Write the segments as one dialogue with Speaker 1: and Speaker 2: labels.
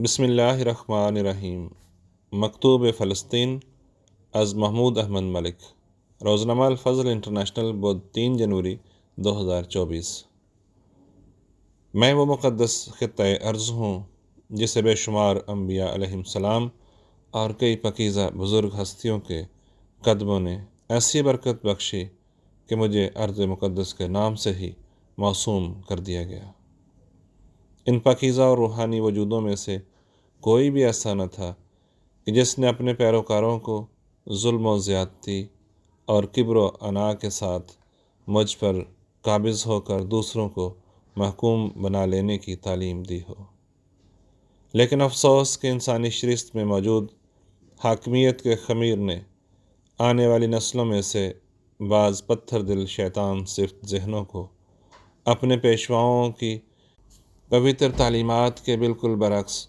Speaker 1: بسم اللہ الرحمن الرحیم۔ مکتوب فلسطین از محمود احمد ملک۔ روزنامہ الفضل انٹرنیشنل، بدھ 3 جنوری 2024۔ میں وہ مقدس خطۂ ارض ہوں جسے بے شمار انبیاء علیہم السلام اور کئی پاکیزہ بزرگ ہستیوں کے قدموں نے ایسی برکت بخشی کہ مجھے ارض مقدس کے نام سے ہی موسوم کر دیا گیا۔ ان پاکیزہ اور روحانی وجودوں میں سے کوئی بھی ایسا نہ تھا کہ جس نے اپنے پیروکاروں کو ظلم و زیادتی اور کبر و انا کے ساتھ مجھ پر قابض ہو کر دوسروں کو محکوم بنا لینے کی تعلیم دی ہو۔ لیکن افسوس کہ انسانی شرست میں موجود حاکمیت کے خمیر نے آنے والی نسلوں میں سے بعض پتھر دل شیطان صفت ذہنوں کو اپنے پیشواؤں کی پوتر تعلیمات کے بالکل برعکس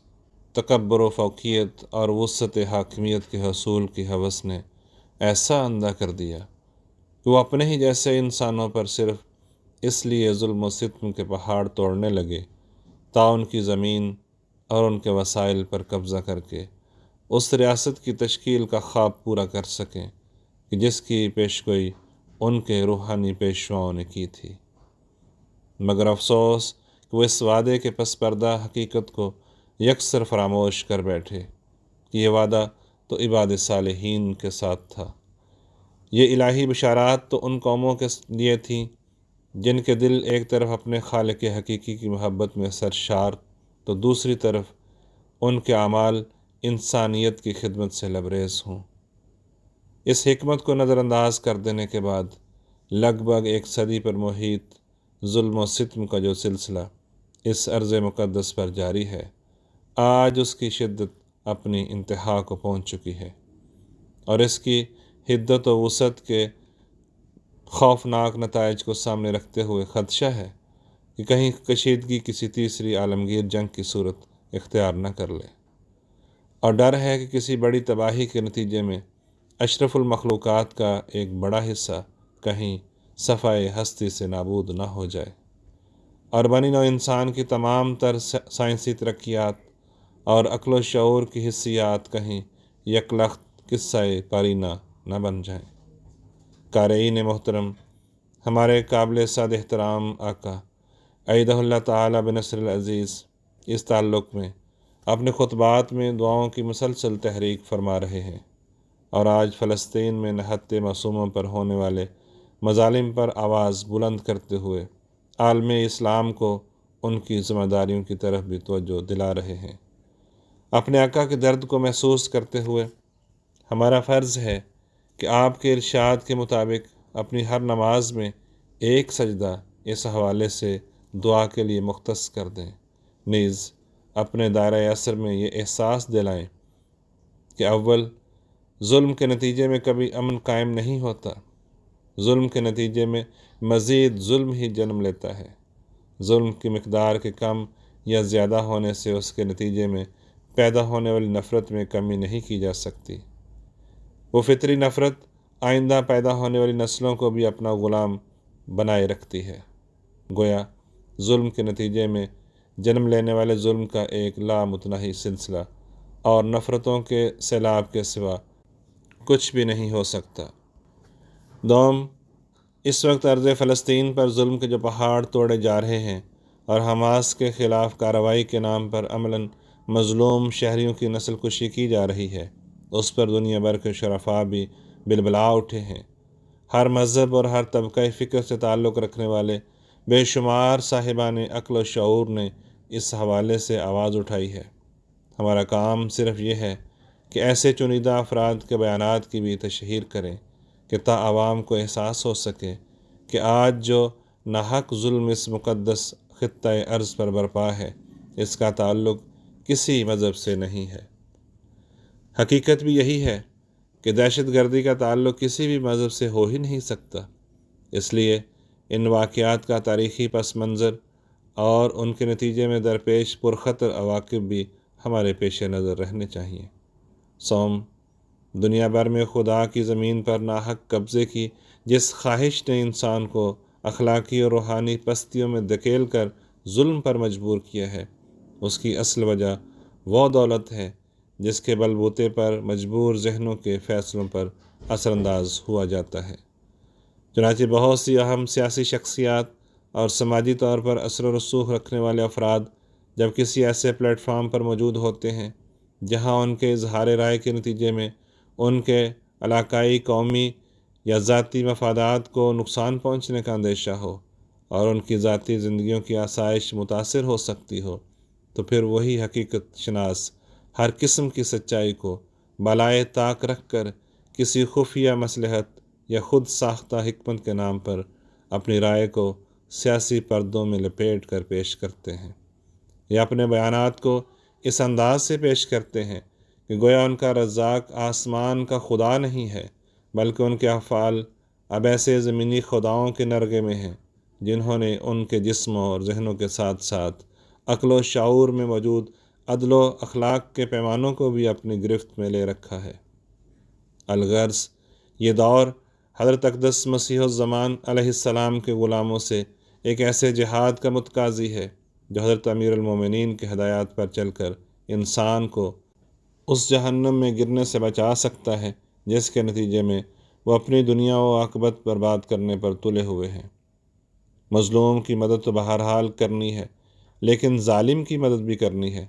Speaker 1: تکبر و فوقیت اور وسعت حاکمیت کے حصول کی ہوس نے ایسا اندھا کر دیا کہ وہ اپنے ہی جیسے انسانوں پر صرف اس لیے ظلم و ستم کے پہاڑ توڑنے لگے تا ان کی زمین اور ان کے وسائل پر قبضہ کر کے اس ریاست کی تشکیل کا خواب پورا کر سکیں کہ جس کی پیشگوئی ان کے روحانی پیشواؤں نے کی تھی۔ مگر افسوس کہ وہ اس وعدے کے پس پردہ حقیقت کو یکسر فراموش کر بیٹھے کہ یہ وعدہ تو عباد صالحین کے ساتھ تھا۔ یہ الہی بشارات تو ان قوموں کے لیے تھیں جن کے دل ایک طرف اپنے خالق حقیقی کی محبت میں سرشار تو دوسری طرف ان کے اعمال انسانیت کی خدمت سے لبریز ہوں۔ اس حکمت کو نظر انداز کر دینے کے بعد لگ بھگ 1 صدی پر محیط ظلم و ستم کا جو سلسلہ اس ارض مقدس پر جاری ہے، آج اس کی شدت اپنی انتہا کو پہنچ چکی ہے، اور اس کی حدت و وسعت کے خوفناک نتائج کو سامنے رکھتے ہوئے خدشہ ہے کہ کہیں کشیدگی کسی تیسری عالمگیر جنگ کی صورت اختیار نہ کر لے، اور ڈر ہے کہ کسی بڑی تباہی کے نتیجے میں اشرف المخلوقات کا ایک بڑا حصہ کہیں صفائے ہستی سے نابود نہ ہو جائے، اور بنی نوع انسان کی تمام تر سائنسی ترقیات اور عقل و شعور کی حسیات کہیں یک لخت قصہ پارینہ نہ بن جائیں۔ قارئین محترم، ہمارے قابل صد احترام آقا ایدہ اللہ تعالیٰ بنصر العزیز اس تعلق میں اپنے خطبات میں دعاؤں کی مسلسل تحریک فرما رہے ہیں، اور آج فلسطین میں نہتے معصوموں پر ہونے والے مظالم پر آواز بلند کرتے ہوئے عالم اسلام کو ان کی ذمہ داریوں کی طرف بھی توجہ دلا رہے ہیں۔ اپنے آقا کے درد کو محسوس کرتے ہوئے ہمارا فرض ہے کہ آپ کے ارشاد کے مطابق اپنی ہر نماز میں ایک سجدہ اس حوالے سے دعا کے لیے مختص کر دیں، نیز اپنے دائرہ اثر میں یہ احساس دلائیں کہ اول ظلم کے نتیجے میں کبھی امن قائم نہیں ہوتا، ظلم کے نتیجے میں مزید ظلم ہی جنم لیتا ہے۔ ظلم کی مقدار کے کم یا زیادہ ہونے سے اس کے نتیجے میں پیدا ہونے والی نفرت میں کمی نہیں کی جا سکتی۔ وہ فطری نفرت آئندہ پیدا ہونے والی نسلوں کو بھی اپنا غلام بنائے رکھتی ہے، گویا ظلم کے نتیجے میں جنم لینے والے ظلم کا ایک لامتناہی سلسلہ اور نفرتوں کے سیلاب کے سوا کچھ بھی نہیں ہو سکتا۔ دوم، اس وقت ارض فلسطین پر ظلم کے جو پہاڑ توڑے جا رہے ہیں اور حماس کے خلاف کارروائی کے نام پر عملاً مظلوم شہریوں کی نسل کشی کی جا رہی ہے، اس پر دنیا بھر کے شرفاء بھی بلبلا اٹھے ہیں۔ ہر مذہب اور ہر طبقہ فکر سے تعلق رکھنے والے بے شمار صاحبان عقل و شعور نے اس حوالے سے آواز اٹھائی ہے۔ ہمارا کام صرف یہ ہے کہ ایسے چنیدہ افراد کے بیانات کی بھی تشہیر کریں کہ تا عوام کو احساس ہو سکے کہ آج جو ناحق ظلم اس مقدس خطۂ ارض پر برپا ہے، اس کا تعلق کسی مذہب سے نہیں ہے۔ حقیقت بھی یہی ہے کہ دہشت گردی کا تعلق کسی بھی مذہب سے ہو ہی نہیں سکتا، اس لیے ان واقعات کا تاریخی پس منظر اور ان کے نتیجے میں درپیش پرخطر عواقب بھی ہمارے پیش نظر رہنے چاہیے۔ سوم، دنیا بھر میں خدا کی زمین پر ناحق قبضے کی جس خواہش نے انسان کو اخلاقی اور روحانی پستیوں میں دھکیل کر ظلم پر مجبور کیا ہے، اس کی اصل وجہ وہ دولت ہے جس کے بلبوتے پر مجبور ذہنوں کے فیصلوں پر اثر انداز ہوا جاتا ہے۔ چنانچہ بہت سی اہم سیاسی شخصیات اور سماجی طور پر اثر و رسوخ رکھنے والے افراد جب کسی ایسے پلیٹ فارم پر موجود ہوتے ہیں جہاں ان کے اظہار رائے کے نتیجے میں ان کے علاقائی، قومی یا ذاتی مفادات کو نقصان پہنچنے کا اندیشہ ہو اور ان کی ذاتی زندگیوں کی آسائش متاثر ہو سکتی ہو، تو پھر وہی حقیقت شناس ہر قسم کی سچائی کو بالائے طاق رکھ کر کسی خفیہ مصلحت یا خود ساختہ حکمت کے نام پر اپنی رائے کو سیاسی پردوں میں لپیٹ کر پیش کرتے ہیں، یا اپنے بیانات کو اس انداز سے پیش کرتے ہیں کہ گویا ان کا رزاق آسمان کا خدا نہیں ہے، بلکہ ان کے افعال اب ایسے زمینی خداؤں کے نرغے میں ہیں جنہوں نے ان کے جسموں اور ذہنوں کے ساتھ ساتھ عقل و شعور میں موجود عدل و اخلاق کے پیمانوں کو بھی اپنی گرفت میں لے رکھا ہے۔ الغرض یہ دور حضرت اقدس مسیح الزمان علیہ السلام کے غلاموں سے ایک ایسے جہاد کا متقاضی ہے جو حضرت امیر المومنین کے ہدایات پر چل کر انسان کو اس جہنم میں گرنے سے بچا سکتا ہے جس کے نتیجے میں وہ اپنی دنیا و عاقبت برباد کرنے پر تلے ہوئے ہیں۔ مظلوم کی مدد تو بہرحال کرنی ہے، لیکن ظالم کی مدد بھی کرنی ہے،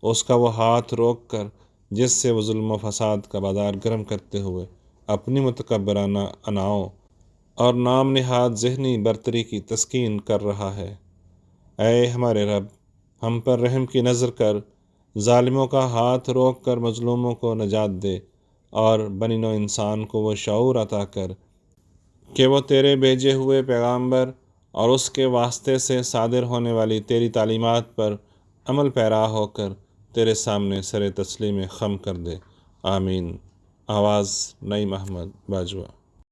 Speaker 1: اس کا وہ ہاتھ روک کر جس سے وہ ظلم و فساد کا بازار گرم کرتے ہوئے اپنی متکبرانہ اناؤں اور نام نہاد ذہنی برتری کی تسکین کر رہا ہے۔ اے ہمارے رب، ہم پر رحم کی نظر کر، ظالموں کا ہاتھ روک کر مظلوموں کو نجات دے، اور بنی نوع انسان کو وہ شعور عطا کر کہ وہ تیرے بھیجے ہوئے پیغامبر اور اس کے واسطے سے صادر ہونے والی تیری تعلیمات پر عمل پیرا ہو کر تیرے سامنے سر تسلیم خم کر دے۔ آمین۔ آواز نعیم احمد باجوہ۔